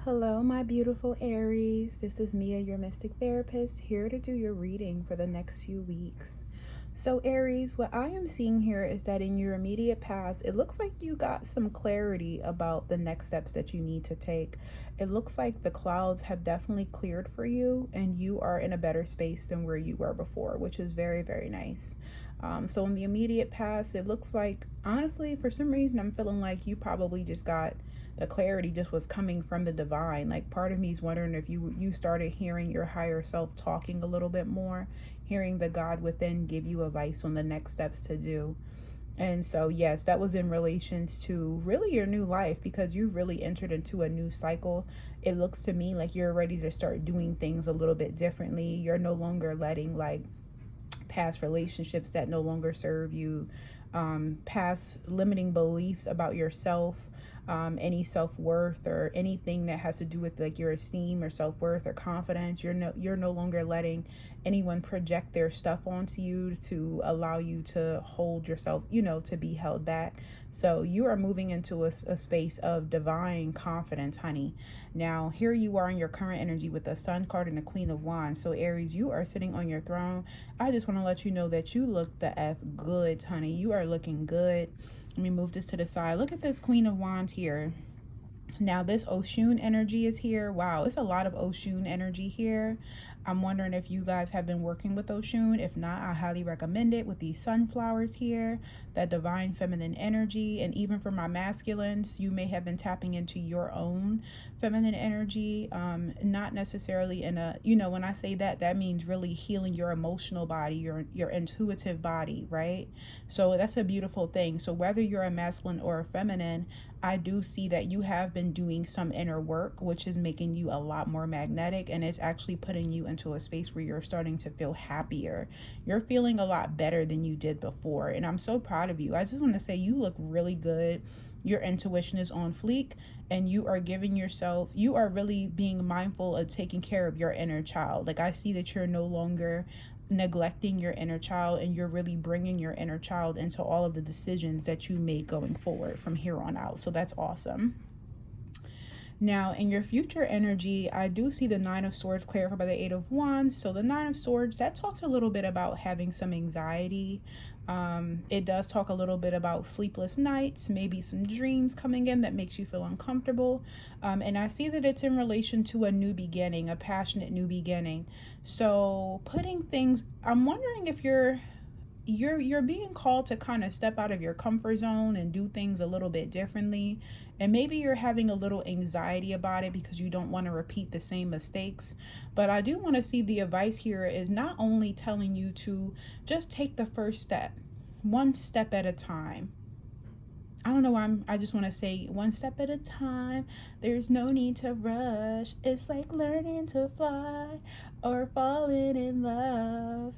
Hello, my beautiful Aries. This is Mia, your mystic therapist, here to do your reading for the next few weeks. So, Aries, what I am seeing here is that in your immediate past, it looks like you got some clarity about the next steps that you need to take. It looks like the clouds have definitely cleared for you, and you are in a better space than where you were before, which is very, very nice. So in the immediate past, it looks like, honestly, for some reason, I'm feeling like you probably just got the clarity just was coming from the divine. Like, part of me is wondering if you started hearing your higher self talking a little bit more, hearing the God within give you advice on the next steps to do. And so, yes, that was in relations to really your new life, because you've really entered into a new cycle. It looks to me like you're ready to start doing things a little bit differently. You're no longer letting like past relationships that no longer serve you, past limiting beliefs about yourself, any self-worth or anything that has to do with like your esteem or self-worth or confidence. You're no longer letting anyone project their stuff onto you to allow you to hold yourself, to be held back. So you are moving into a space of divine confidence, honey. Now, here you are in your current energy with the Sun card and the Queen of Wands. So Aries, you are sitting on your throne. I just want to let you know that you look the F good, honey. You are looking good. Let me move this to the side. Look at this Queen of Wands here. Now, this Oshun energy is here. Wow, it's a lot of Oshun energy here. I'm wondering if you guys have been working with Oshun. If not, I highly recommend it with these sunflowers here, that divine feminine energy. And even for my masculines, you may have been tapping into your own feminine energy. Not necessarily in a, when I say that, that means really healing your emotional body, your intuitive body, right? So that's a beautiful thing. So whether you're a masculine or a feminine, I do see that you have been doing some inner work, which is making you a lot more magnetic, and it's actually putting you into a space where you're starting to feel happier. You're feeling a lot better than you did before, and I'm so proud of you. I just want to say you look really good. Your intuition is on fleek, and you are giving yourself, you are really being mindful of taking care of your inner child. Like, I see that you're no longer neglecting your inner child, and you're really bringing your inner child into all of the decisions that you make going forward from here on out. So that's awesome. Now, in your future energy, I do see the Nine of Swords clarified by the Eight of Wands. So the Nine of Swords, that talks a little bit about having some anxiety. It does talk a little bit about sleepless nights, maybe some dreams coming in that makes you feel uncomfortable. And I see that it's in relation to a new beginning, a passionate new beginning. So putting things, I'm wondering if you're being called to kind of step out of your comfort zone and do things a little bit differently. And maybe you're having a little anxiety about it because you don't want to repeat the same mistakes. But I do want to see the advice here is not only telling you to just take the first step, one step at a time. I don't know why I just want to say one step at a time. There's no need to rush. It's like learning to fly or falling in love.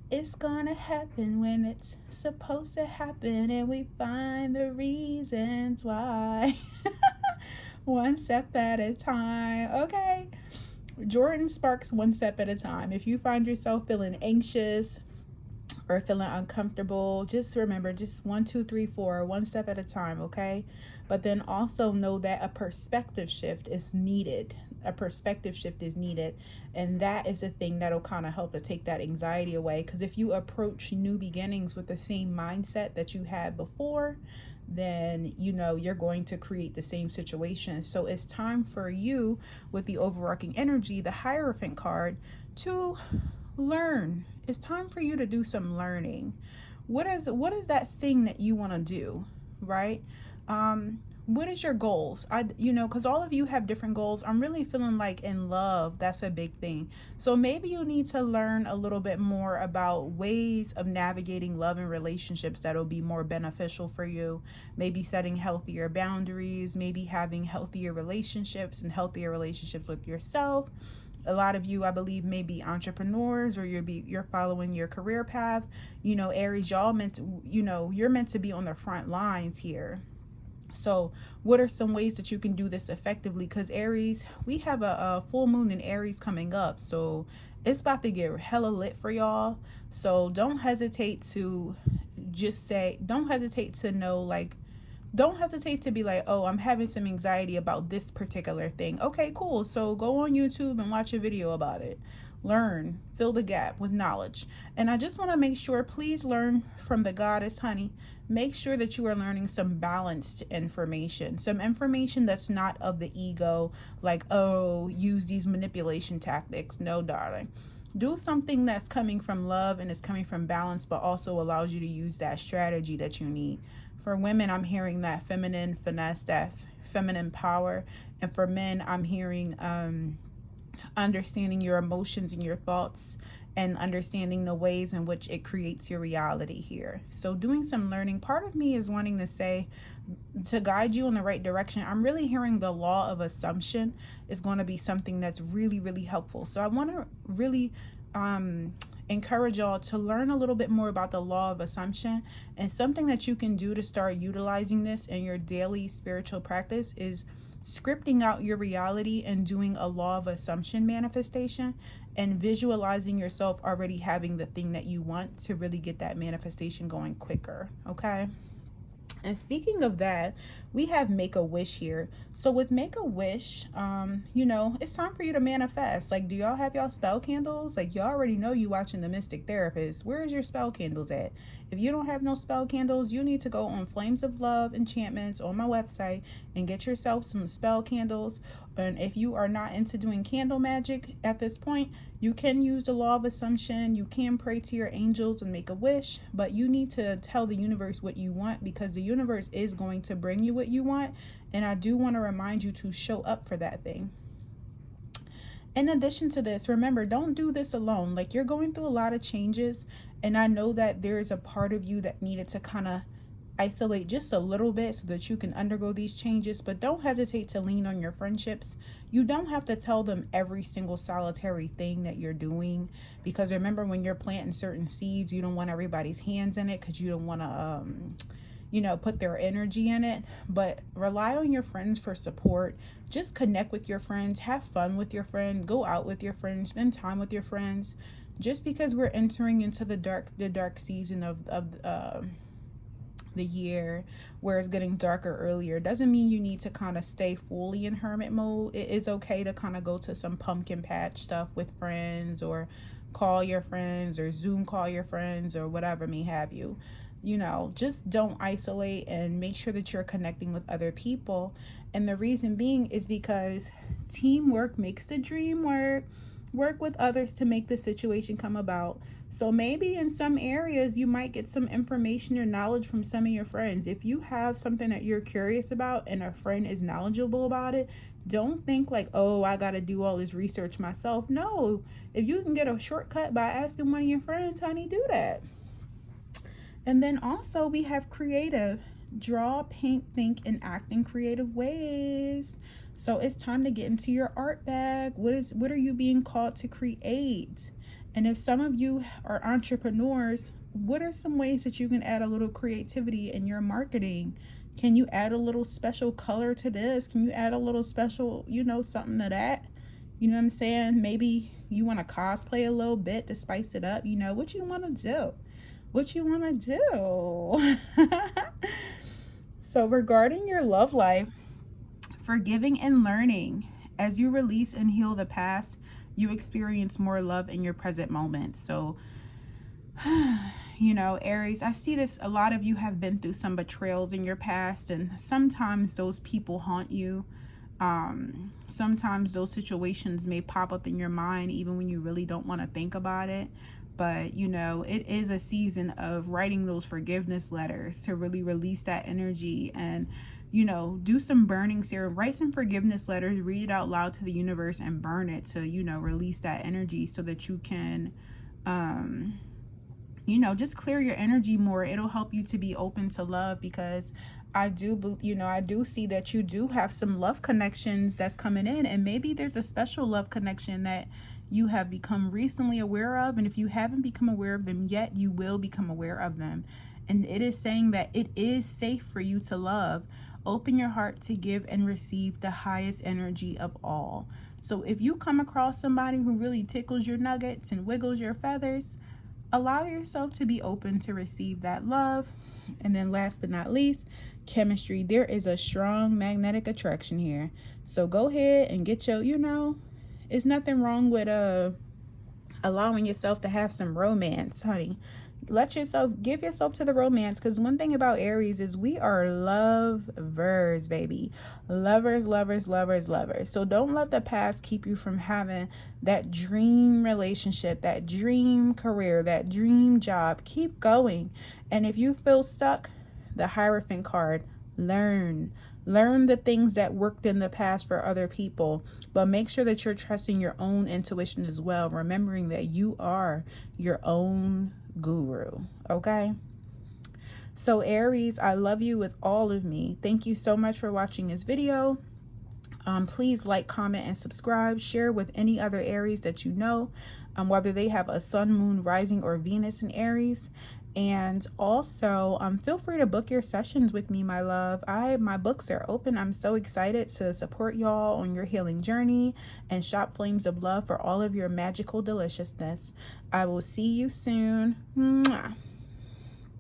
It's gonna happen when it's supposed to happen, and we find the reasons why. One step at a time. Okay. Jordan Sparks, one step at a time. If you find yourself feeling anxious or feeling uncomfortable, just remember, just 1, 2, 3, 4, one step at a time, okay? But then also know that a perspective shift is needed. A perspective shift is needed, and that is the thing that'll kind of help to take that anxiety away. Because if you approach new beginnings with the same mindset that you had before, then you're going to create the same situation. So it's time for you, with the overarching energy, the Hierophant card, to learn. It's time for you to do some learning. What is that thing that you want to do, right? What is your goals? Because all of you have different goals. I'm really feeling like in love, that's a big thing. So maybe you need to learn a little bit more about ways of navigating love and relationships that'll be more beneficial for you. Maybe setting healthier boundaries, maybe having healthier relationships and healthier relationships with yourself. A lot of you, I believe, may be entrepreneurs, or you're following your career path. Aries, you're meant to be on the front lines here. So what are some ways that you can do this effectively? Because Aries, we have a full moon in Aries coming up, so it's about to get hella lit for y'all. So don't hesitate to know, like, don't hesitate to be like, oh, I'm having some anxiety about this particular thing. Okay, cool. So go on YouTube and watch a video about it. Learn, fill the gap with knowledge. And I just want to make sure, please learn from the goddess, honey. Make sure that you are learning some balanced information, some information that's not of the ego, like, oh, use these manipulation tactics. No, darling. Do something that's coming from love and is coming from balance, but also allows you to use that strategy that you need. For women, I'm hearing that feminine finesse, that feminine power. And for men, I'm hearing understanding your emotions and your thoughts, and understanding the ways in which it creates your reality here. So doing some learning. Part of me is wanting to say, to guide you in the right direction, I'm really hearing the law of assumption is going to be something that's really, really helpful. So I want to really encourage y'all to learn a little bit more about the law of assumption. And something that you can do to start utilizing this in your daily spiritual practice is scripting out your reality and doing a law of assumption manifestation, and visualizing yourself already having the thing that you want to really get that manifestation going quicker. Okay. And speaking of that, we have Make a Wish here. So with Make a Wish, you know, it's time for you to manifest. Like, do y'all have y'all spell candles? Like, y'all already know you watching the Mystic Therapist. Where is your spell candles at? If you don't have no spell candles, you need to go on Flames of Love Enchantments on my website and get yourself some spell candles. And if you are not into doing candle magic at this point, you can use the law of assumption. You can pray to your angels and make a wish, but you need to tell the universe what you want, because the universe is going to bring you what you want. And I do want to remind you to show up for that thing. In addition to this, remember, don't do this alone. Like, you're going through a lot of changes, and I know that there is a part of you that needed to kind of isolate just a little bit so that you can undergo these changes. But don't hesitate to lean on your friendships. You don't have to tell them every single solitary thing that you're doing, because remember, when you're planting certain seeds, you don't want everybody's hands in it, because you don't want to you know, put their energy in it. But rely on your friends for support. Just connect with your friends, have fun with your friends, go out with your friends, spend time with your friends. Just because we're entering into the dark season of the year, where it's getting darker earlier, doesn't mean you need to kind of stay fully in hermit mode. It is okay to kind of go to some pumpkin patch stuff with friends, or call your friends, or Zoom call your friends, or whatever may have you. You know, just don't isolate, and make sure that you're connecting with other people. And the reason being is because teamwork makes the dream work. Work with others to make the situation come about. So maybe in some areas you might get some information or knowledge from some of your friends. If you have something that you're curious about and a friend is knowledgeable about it, don't think like, oh, I got to do all this research myself. No, if you can get a shortcut by asking one of your friends, honey, do that. And then also we have creative. Draw, paint, think, and act in creative ways. So it's time to get into your art bag. What are you being called to create? And if some of you are entrepreneurs, what are some ways that you can add a little creativity in your marketing? Can you add a little special color to this? Can you add a little special, you know, something to that? You know what I'm saying? Maybe you want to cosplay a little bit to spice it up. You know, what you want to do? What you want to do? So regarding your love life, forgiving and learning. As you release and heal the past, you experience more love in your present moment. So, you know, Aries, I see this. A lot of you have been through some betrayals in your past, and sometimes those people haunt you. Sometimes those situations may pop up in your mind even when you really don't want to think about it. But, you know, it is a season of writing those forgiveness letters to really release that energy, and, you know, do some burning serum, write some forgiveness letters, read it out loud to the universe, and burn it to, you know, release that energy so that you can, you know, just clear your energy more. It'll help you to be open to love, because I do see that you do have some love connections that's coming in, and maybe there's a special love connection that you have become recently aware of. And if you haven't become aware of them yet, you will become aware of them. And it is saying that it is safe for you to love. Open your heart to give and receive the highest energy of all. So if you come across somebody who really tickles your nuggets and wiggles your feathers, allow yourself to be open to receive that love. And then last but not least, chemistry. There is a strong magnetic attraction here. So go ahead and get your, it's nothing wrong with allowing yourself to have some romance, honey. Give yourself to the romance, because one thing about Aries is we are lovers, baby. Lovers, lovers, lovers, lovers. So don't let the past keep you from having that dream relationship, that dream career, that dream job. Keep going. And if you feel stuck, the Hierophant card, learn the things that worked in the past for other people, but make sure that you're trusting your own intuition as well, remembering that you are your own guru. Okay, so Aries, I love you with all of me. Thank you so much for watching this video. Please like, comment, and subscribe. Share with any other Aries that you know, whether they have a sun, moon, rising, or Venus in Aries. And also feel free to book your sessions with me, my love. My books are open. I'm so excited to support y'all on your healing journey and shop Flames of Love for all of your magical deliciousness. I will see you soon. Mwah.